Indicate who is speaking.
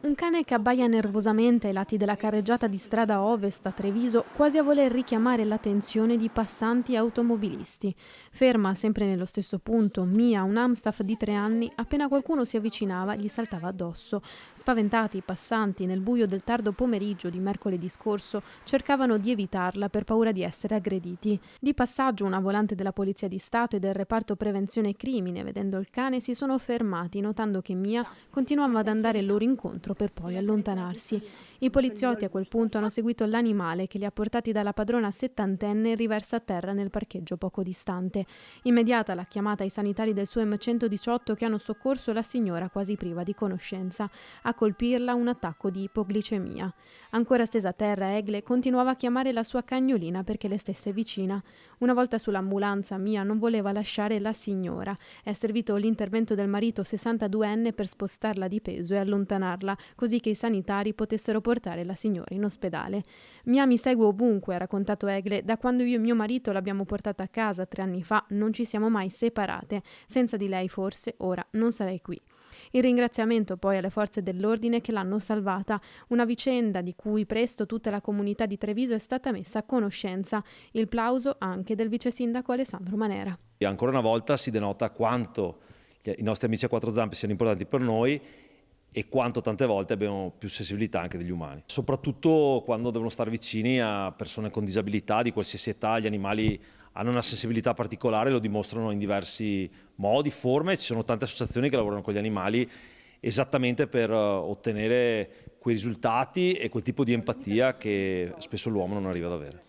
Speaker 1: Un cane che abbaia nervosamente ai lati della carreggiata di strada Ovest a Treviso, quasi a voler richiamare l'attenzione di passanti e automobilisti. Ferma sempre nello stesso punto, Mia, un Amstaff di 3 anni, appena qualcuno si avvicinava gli saltava addosso. Spaventati i passanti nel buio del tardo pomeriggio di mercoledì scorso cercavano di evitarla per paura di essere aggrediti. Di passaggio una volante della Polizia di Stato e del reparto prevenzione crimine, vedendo il cane, si sono fermati notando che Mia continuava ad andare loro incontro per poi allontanarsi. I poliziotti a quel punto hanno seguito l'animale che li ha portati dalla padrona settantenne riversa a terra nel parcheggio poco distante. Immediata la chiamata ai sanitari del SUEM 118 che hanno soccorso la signora quasi priva di conoscenza. A colpirla un attacco di ipoglicemia. Ancora stesa a terra, Egle continuava a chiamare la sua cagnolina perché le stesse vicina. Una volta sull'ambulanza, Mia non voleva lasciare la signora. È servito l'intervento del marito 62enne per spostarla di peso e allontanarla, così che i sanitari potessero portare la signora in ospedale. Mia mi segue ovunque, ha raccontato Egle, da quando io e mio marito l'abbiamo portata a casa 3 anni fa non ci siamo mai separate. Senza di lei forse ora non sarei qui. Il ringraziamento poi alle forze dell'ordine che l'hanno salvata, una vicenda di cui presto tutta la comunità di Treviso è stata messa a conoscenza. Il plauso anche del vice sindaco Alessandro Manera.
Speaker 2: E ancora una volta si denota quanto i nostri amici a quattro zampe siano importanti per noi e quanto tante volte abbiamo più sensibilità anche degli umani. Soprattutto quando devono stare vicini a persone con disabilità di qualsiasi età, gli animali hanno una sensibilità particolare, lo dimostrano in diversi modi, forme, ci sono tante associazioni che lavorano con gli animali esattamente per ottenere quei risultati e quel tipo di empatia che spesso l'uomo non arriva ad avere.